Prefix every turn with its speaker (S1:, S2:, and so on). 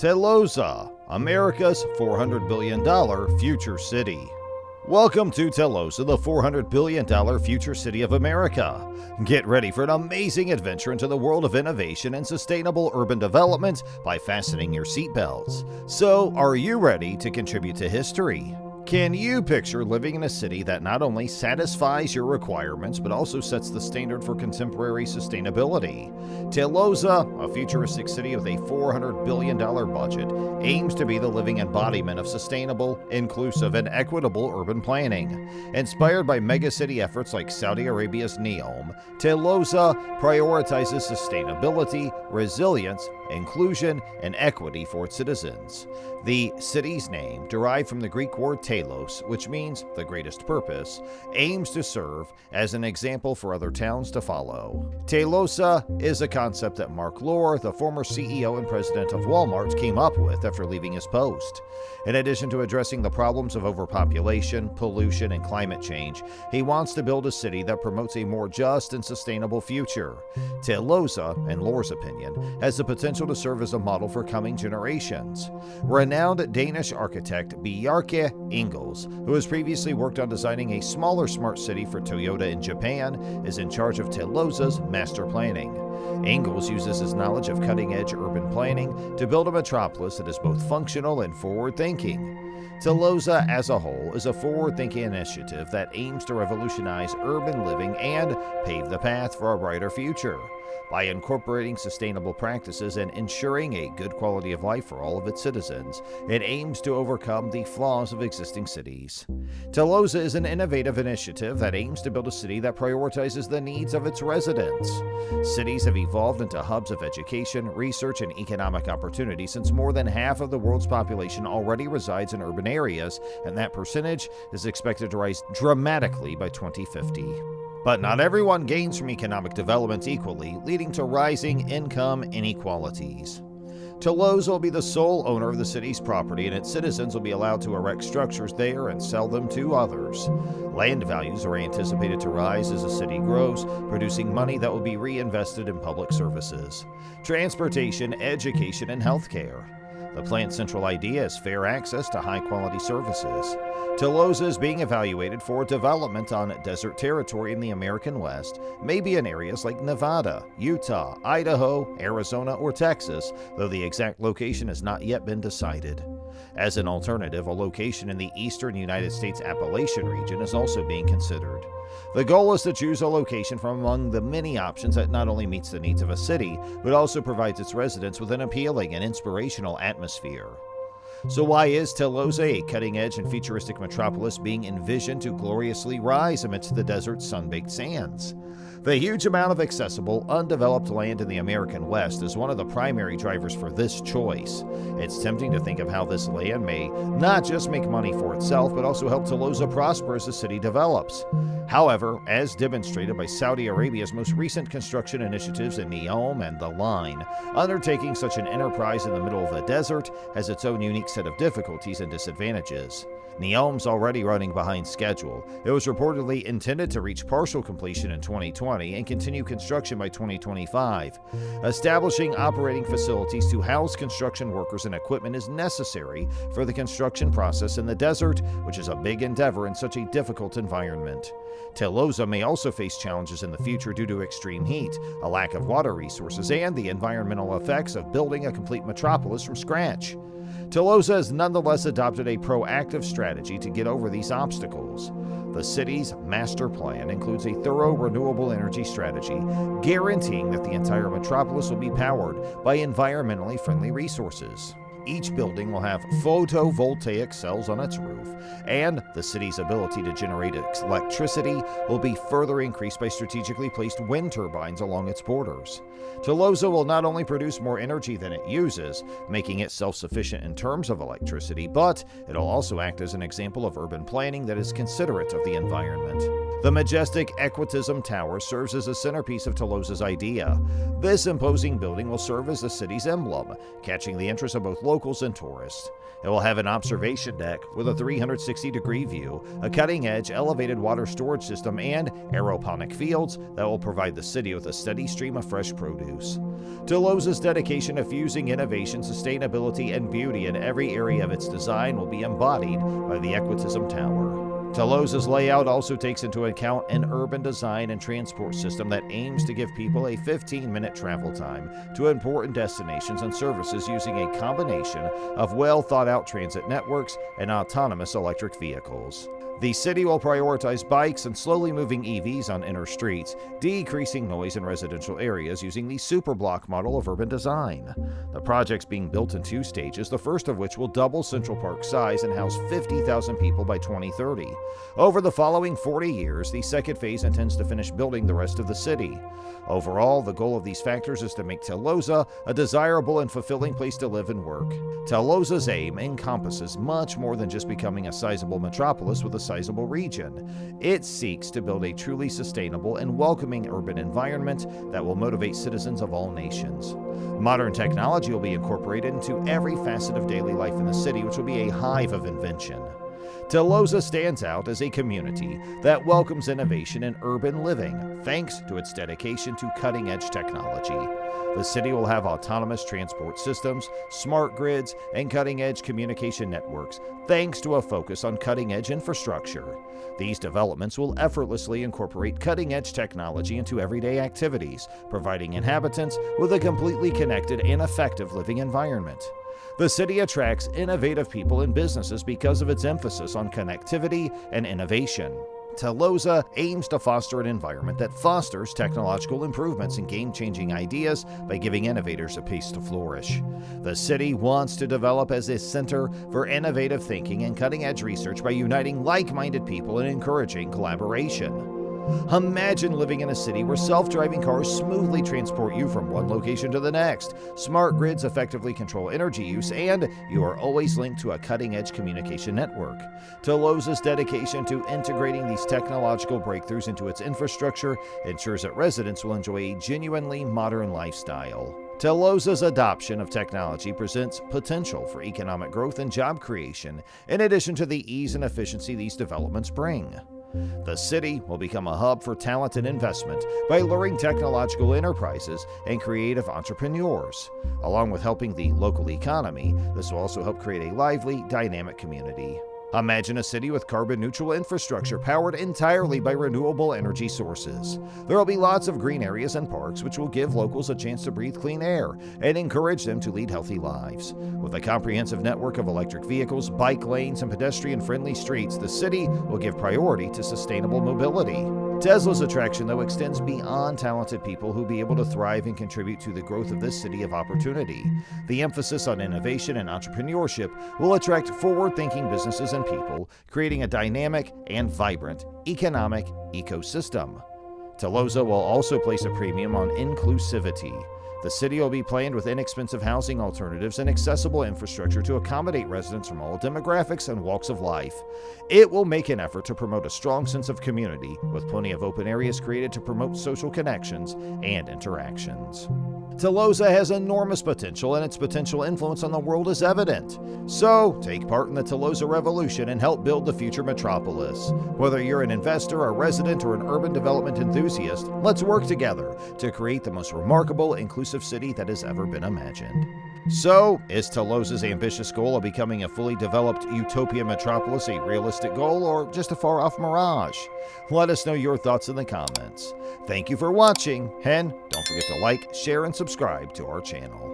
S1: Telosa, America's $400 billion future city. Welcome to Telosa, the $400 billion future city of America. Get ready for an amazing adventure into the world of innovation and sustainable urban development by fastening your seatbelts. So, are you ready to contribute to history? Can you picture living in a city that not only satisfies your requirements but also sets the standard for contemporary sustainability? Telosa, a futuristic city with a $400 billion budget, aims to be the living embodiment of sustainable, inclusive, and equitable urban planning. Inspired by megacity efforts like Saudi Arabia's NEOM, Telosa prioritizes sustainability, resilience, inclusion, and equity for its citizens. The city's name, derived from the Greek word telos, which means the greatest purpose, aims to serve as an example for other towns to follow. Telosa is a concept that Mark Lohr, the former CEO and president of Walmart, came up with after leaving his post. In addition to addressing the problems of overpopulation, pollution, and climate change, he wants to build a city that promotes a more just and sustainable future. Telosa, in Lohr's opinion, has the potential to serve as a model for coming generations. Renowned Danish architect Bjarke Ingels, who has previously worked on designing a smaller smart city for Toyota in Japan, is in charge of Telosa's master planning. Ingels uses his knowledge of cutting-edge urban planning to build a metropolis that is both functional and forward-thinking. Telosa as a whole is a forward-thinking initiative that aims to revolutionize urban living and pave the path for a brighter future. By incorporating sustainable practices and ensuring a good quality of life for all of its citizens, it aims to overcome the flaws of existing cities. Telosa is an innovative initiative that aims to build a city that prioritizes the needs of its residents. Cities have evolved into hubs of education, research, and economic opportunity since more than half of the world's population already resides in urban areas, and that percentage is expected to rise dramatically by 2050. But not everyone gains from economic development equally, leading to rising income inequalities. Telosa will be the sole owner of the city's property, and its citizens will be allowed to erect structures there and sell them to others. Land values are anticipated to rise as the city grows, producing money that will be reinvested in public services, transportation, education, and healthcare. The plan's central idea is fair access to high-quality services. Telosa is being evaluated for development on desert territory in the American West, maybe in areas like Nevada, Utah, Idaho, Arizona, or Texas, though the exact location has not yet been decided. As an alternative, a location in the eastern United States Appalachian region is also being considered. The goal is to choose a location from among the many options that not only meets the needs of a city, but also provides its residents with an appealing and inspirational atmosphere. So why is Telosa, a cutting-edge and futuristic metropolis, being envisioned to gloriously rise amidst the desert's sun-baked sands? The huge amount of accessible, undeveloped land in the American West is one of the primary drivers for this choice. It's tempting to think of how this land may not just make money for itself, but also help Telosa prosper as the city develops. However, as demonstrated by Saudi Arabia's most recent construction initiatives in NEOM and The Line, undertaking such an enterprise in the middle of a desert has its own unique set of difficulties and disadvantages. NEOM's already running behind schedule. It was reportedly intended to reach partial completion in 2020 and continue construction by 2025. Establishing operating facilities to house construction workers and equipment is necessary for the construction process in the desert, which is a big endeavor in such a difficult environment. Telosa may also face challenges in the future due to extreme heat, a lack of water resources, and the environmental effects of building a complete metropolis from scratch. Telosa has nonetheless adopted a proactive strategy to get over these obstacles. The city's master plan includes a thorough renewable energy strategy, guaranteeing that the entire metropolis will be powered by environmentally friendly resources. Each building will have photovoltaic cells on its roof, and the city's ability to generate electricity will be further increased by strategically placed wind turbines along its borders. Telosa will not only produce more energy than it uses, making it self-sufficient in terms of electricity, but it'll also act as an example of urban planning that is considerate of the environment. The majestic Equitism Tower serves as a centerpiece of Telosa's idea. This imposing building will serve as the city's emblem, catching the interest of both locals and tourists. It will have an observation deck with a 360-degree view, a cutting-edge elevated water storage system, and aeroponic fields that will provide the city with a steady stream of fresh produce. Telosa's dedication to fusing innovation, sustainability, and beauty in every area of its design will be embodied by the Equitism Tower. Telosa's layout also takes into account an urban design and transport system that aims to give people a 15-minute travel time to important destinations and services using a combination of well-thought-out transit networks and autonomous electric vehicles. The city will prioritize bikes and slowly moving EVs on inner streets, decreasing noise in residential areas using the superblock model of urban design. The project's being built in 2 stages, the first of which will double Central Park's size and house 50,000 people by 2030. Over the following 40 years, the second phase intends to finish building the rest of the city. Overall, the goal of these factors is to make Telosa a desirable and fulfilling place to live and work. Telosa's aim encompasses much more than just becoming a sizable metropolis with a sizable region. It seeks to build a truly sustainable and welcoming urban environment that will motivate citizens of all nations. Modern technology will be incorporated into every facet of daily life in the city, which will be a hive of invention. Telosa stands out as a community that welcomes innovation in urban living, thanks to its dedication to cutting-edge technology. The city will have autonomous transport systems, smart grids, and cutting-edge communication networks, thanks to a focus on cutting-edge infrastructure. These developments will effortlessly incorporate cutting-edge technology into everyday activities, providing inhabitants with a completely connected and effective living environment. The city attracts innovative people and businesses because of its emphasis on connectivity and innovation. Telosa aims to foster an environment that fosters technological improvements and game-changing ideas by giving innovators a place to flourish. The city wants to develop as a center for innovative thinking and cutting-edge research by uniting like-minded people and encouraging collaboration. Imagine living in a city where self-driving cars smoothly transport you from one location to the next, smart grids effectively control energy use, and you are always linked to a cutting-edge communication network. Telosa's dedication to integrating these technological breakthroughs into its infrastructure ensures that residents will enjoy a genuinely modern lifestyle. Telosa's adoption of technology presents potential for economic growth and job creation, in addition to the ease and efficiency these developments bring. The city will become a hub for talent and investment by luring technological enterprises and creative entrepreneurs. Along with helping the local economy, this will also help create a lively, dynamic community. Imagine a city with carbon-neutral infrastructure powered entirely by renewable energy sources. There will be lots of green areas and parks, which will give locals a chance to breathe clean air and encourage them to lead healthy lives. With a comprehensive network of electric vehicles, bike lanes, and pedestrian-friendly streets, the city will give priority to sustainable mobility. Tesla's attraction, though, extends beyond talented people who will be able to thrive and contribute to the growth of this city of opportunity. The emphasis on innovation and entrepreneurship will attract forward-thinking businesses and people, creating a dynamic and vibrant economic ecosystem. Telosa will also place a premium on inclusivity. The city will be planned with inexpensive housing alternatives and accessible infrastructure to accommodate residents from all demographics and walks of life. It will make an effort to promote a strong sense of community, with plenty of open areas created to promote social connections and interactions. Telosa has enormous potential, and its potential influence on the world is evident. So, take part in the Telosa revolution and help build the future metropolis. Whether you're an investor, a resident, or an urban development enthusiast, let's work together to create the most remarkable, inclusive city that has ever been imagined. So, is Telosa's ambitious goal of becoming a fully developed utopia metropolis a realistic goal, or just a far-off mirage? Let us know your thoughts in the comments. Thank you for watching, and don't forget to like, share, and subscribe to our channel.